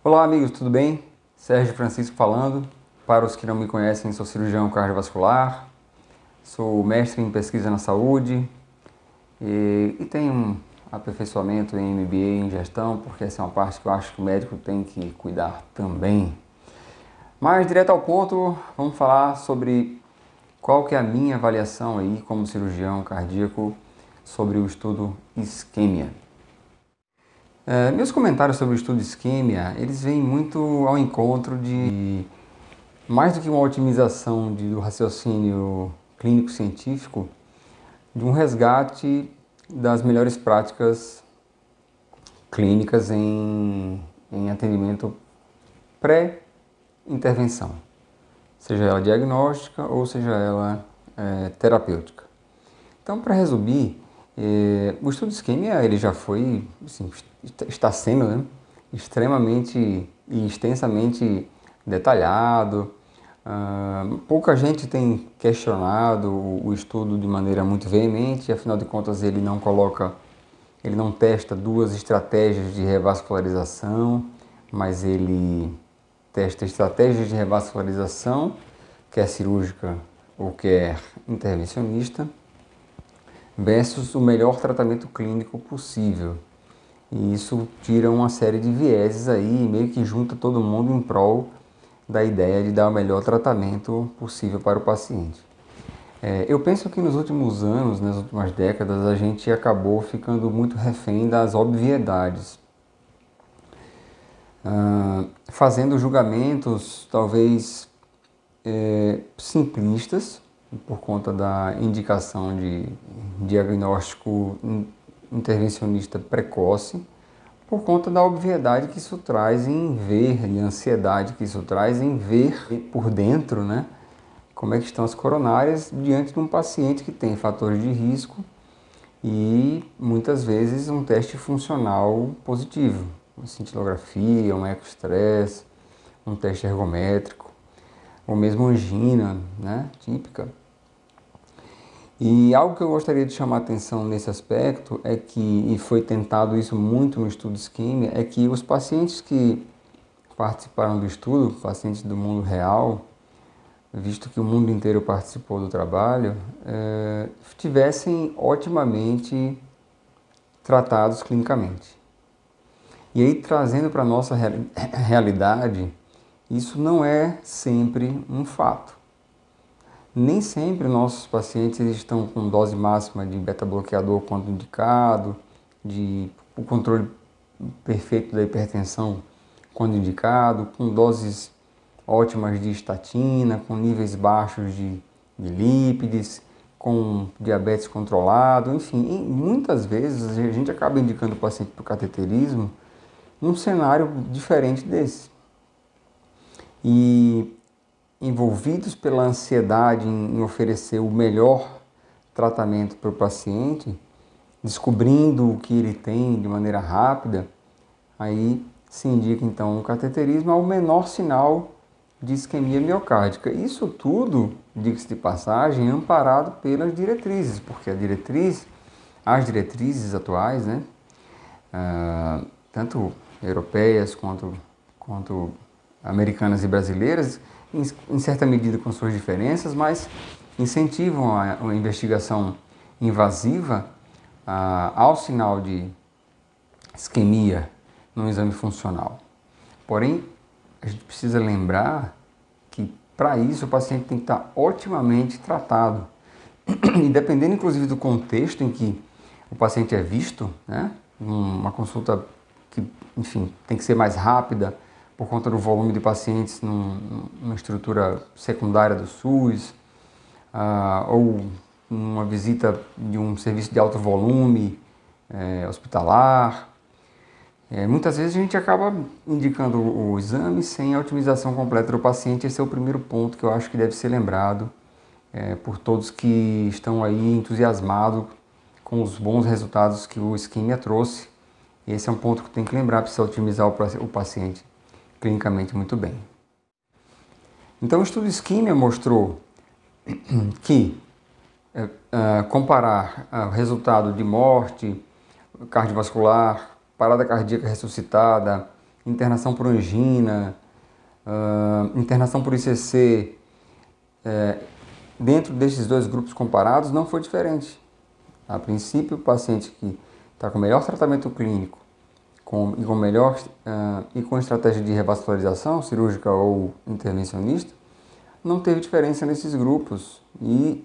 Olá amigos, tudo bem? Sérgio Francisco falando. Para os que não me conhecem, sou cirurgião cardiovascular, sou mestre em pesquisa na saúde e tenho um aperfeiçoamento em MBA em gestão, porque essa é uma parte que eu acho que o médico tem que cuidar também. Mas direto ao ponto, vamos falar sobre qual que é a minha avaliação aí como cirurgião cardíaco sobre o estudo ISQUEMIA. Meus comentários sobre o estudo ISQUEMIA, eles vêm muito ao encontro de mais do que uma otimização do raciocínio clínico-científico, de um resgate das melhores práticas clínicas em atendimento pré-intervenção, seja ela diagnóstica ou seja ela terapêutica. Então, para resumir, o estudo ISQUEMIA ele já foi, assim, está sendo, né, extremamente e extensamente detalhado. Pouca gente tem questionado o estudo de maneira muito veemente, afinal de contas ele não testa duas estratégias de revascularização, mas ele testa estratégias de revascularização, quer cirúrgica ou quer intervencionista, versus o melhor tratamento clínico possível. E isso tira uma série de vieses aí, meio que junta todo mundo em prol da ideia de dar o melhor tratamento possível para o paciente. Eu penso que nos últimos anos, nas últimas décadas, a gente acabou ficando muito refém das obviedades, fazendo julgamentos talvez simplistas, por conta da indicação de diagnóstico intervencionista precoce, por conta da obviedade que isso traz em ver, e a ansiedade que isso traz em ver por dentro, né, como é que estão as coronárias diante de um paciente que tem fatores de risco e muitas vezes um teste funcional positivo, uma cintilografia, um ecostress, um teste ergométrico, ou mesmo angina, né, típica. E algo que eu gostaria de chamar a atenção nesse aspecto é que, e foi tentado isso muito no estudo ISQUEMIA, é que os pacientes que participaram do estudo, pacientes do mundo real, visto que o mundo inteiro participou do trabalho, tivessem otimamente tratados clinicamente. E aí, trazendo para a nossa realidade, isso não é sempre um fato. Nem sempre nossos pacientes estão com dose máxima de beta-bloqueador quando indicado, o controle perfeito da hipertensão quando indicado, com doses ótimas de estatina, com níveis baixos de lípides, com diabetes controlado, enfim. E muitas vezes a gente acaba indicando o paciente para o cateterismo num cenário diferente desse. E envolvidos pela ansiedade em oferecer o melhor tratamento para o paciente, descobrindo o que ele tem de maneira rápida, aí se indica então o cateterismo ao menor sinal de isquemia miocárdica. Isso tudo, diga-se de passagem, amparado pelas diretrizes, porque as diretrizes atuais, né, tanto europeias quanto americanas e brasileiras, em certa medida com suas diferenças, mas incentivam a investigação invasiva ao sinal de isquemia no exame funcional. Porém, a gente precisa lembrar que para isso o paciente tem que estar otimamente tratado. E dependendo inclusive do contexto em que o paciente é visto, né, uma consulta que, enfim, tem que ser mais rápida, por conta do volume de pacientes numa estrutura secundária do SUS, ou uma visita de um serviço de alto volume hospitalar. Muitas vezes a gente acaba indicando o exame sem a otimização completa do paciente. Esse é o primeiro ponto que eu acho que deve ser lembrado por todos que estão aí entusiasmados com os bons resultados que o ISQUEMIA trouxe. Esse é um ponto que tem que lembrar, precisa otimizar o paciente clinicamente muito bem. Então o estudo ISQUEMIA mostrou que comparar o resultado de morte cardiovascular, parada cardíaca ressuscitada internação por angina, internação por ICC, dentro desses dois grupos comparados não foi diferente. A princípio, o paciente que está com melhor tratamento clínico e com estratégia de revascularização cirúrgica ou intervencionista, não teve diferença nesses grupos. E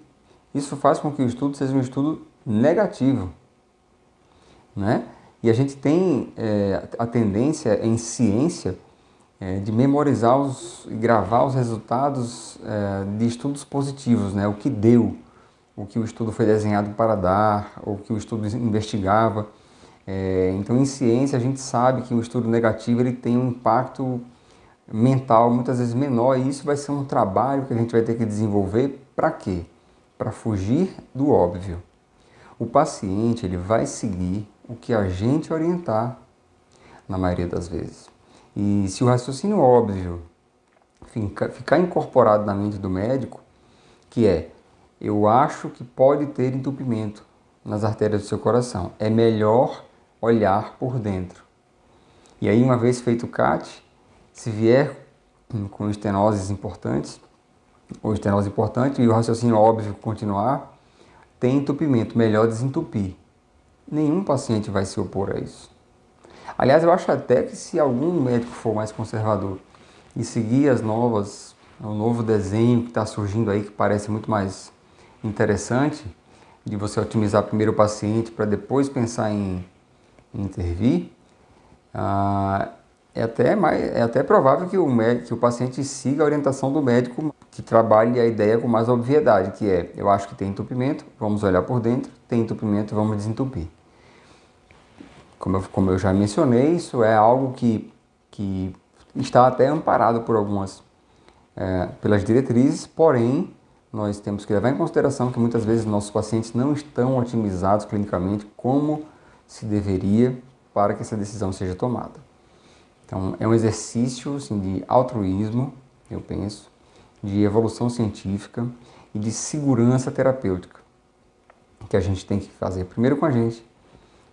isso faz com que o estudo seja um estudo negativo, né? E a gente tem a tendência em ciência de memorizar e gravar os resultados de estudos positivos, né? O que deu, o que o estudo foi desenhado para dar, o que o estudo investigava. Então, em ciência, a gente sabe que o estudo negativo ele tem um impacto mental muitas vezes menor, e isso vai ser um trabalho que a gente vai ter que desenvolver para quê? Para fugir do óbvio. O paciente ele vai seguir o que a gente orientar, na maioria das vezes. E se o raciocínio óbvio ficar incorporado na mente do médico, que é, eu acho que pode ter entupimento nas artérias do seu coração, é melhor olhar por dentro. E aí, uma vez feito o CAT, se vier com estenoses importantes, ou estenose importante, e o raciocínio óbvio continuar, tem entupimento, melhor desentupir. Nenhum paciente vai se opor a isso. Aliás, eu acho até que se algum médico for mais conservador e seguir o novo desenho que está surgindo aí, que parece muito mais interessante, de você otimizar primeiro o paciente para depois pensar em intervir, é até provável que o paciente siga a orientação do médico que trabalhe a ideia com mais obviedade, que é, eu acho que tem entupimento, vamos olhar por dentro, tem entupimento, vamos desentupir. Como eu já mencionei, isso é algo que está até amparado por pelas diretrizes, porém, nós temos que levar em consideração que muitas vezes nossos pacientes não estão otimizados clinicamente como se deveria para que essa decisão seja tomada. Então, é um exercício assim, de altruísmo, eu penso, de evolução científica e de segurança terapêutica, que a gente tem que fazer primeiro com a gente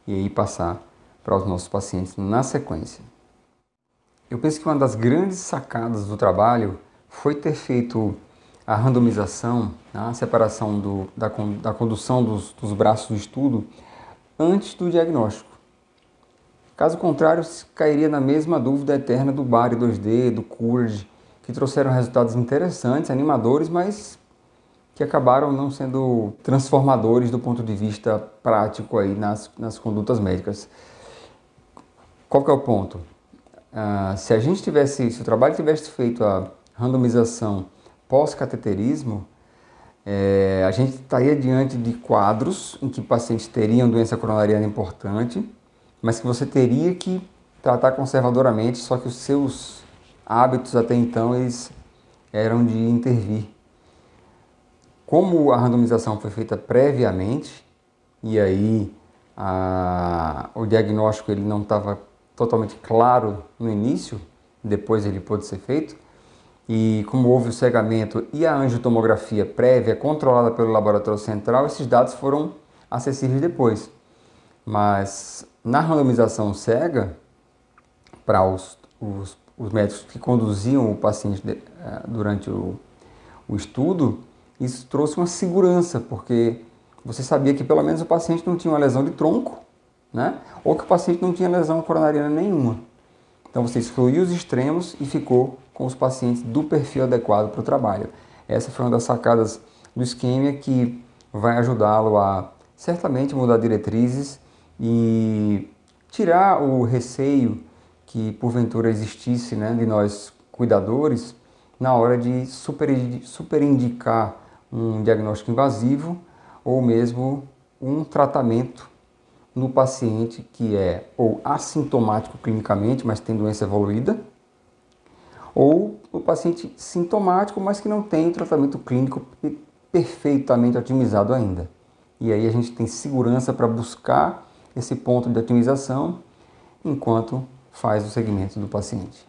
e aí passar para os nossos pacientes na sequência. Eu penso que uma das grandes sacadas do trabalho foi ter feito a randomização, a separação da condução dos braços do estudo antes do diagnóstico. Caso contrário, cairia na mesma dúvida eterna do Bari 2D, do CURD, que trouxeram resultados interessantes, animadores, mas que acabaram não sendo transformadores do ponto de vista prático aí nas condutas médicas. Qual que é o ponto? Se o trabalho tivesse feito a randomização pós-cateterismo, a gente estaria diante de quadros em que pacientes teriam doença coronariana importante, mas que você teria que tratar conservadoramente, só que os seus hábitos até então eles eram de intervir. Como a randomização foi feita previamente, e aí o diagnóstico ele não estava totalmente claro no início, depois ele pôde ser feito, e como houve o cegamento e a angiotomografia prévia controlada pelo laboratório central, esses dados foram acessíveis depois. Mas na randomização cega, para os médicos que conduziam o paciente durante o estudo, isso trouxe uma segurança, porque você sabia que pelo menos o paciente não tinha uma lesão de tronco, né? Ou que o paciente não tinha lesão coronariana nenhuma. Então você excluiu os extremos e ficou com os pacientes do perfil adequado para o trabalho. Essa foi uma das sacadas do Isquemia que vai ajudá-lo a certamente mudar diretrizes e tirar o receio que porventura existisse, né, de nós cuidadores na hora de superindicar um diagnóstico invasivo ou mesmo um tratamento no paciente que é ou assintomático clinicamente, mas tem doença evoluída, ou o paciente sintomático, mas que não tem tratamento clínico perfeitamente otimizado ainda. E aí a gente tem segurança para buscar esse ponto de otimização enquanto faz o segmento do paciente.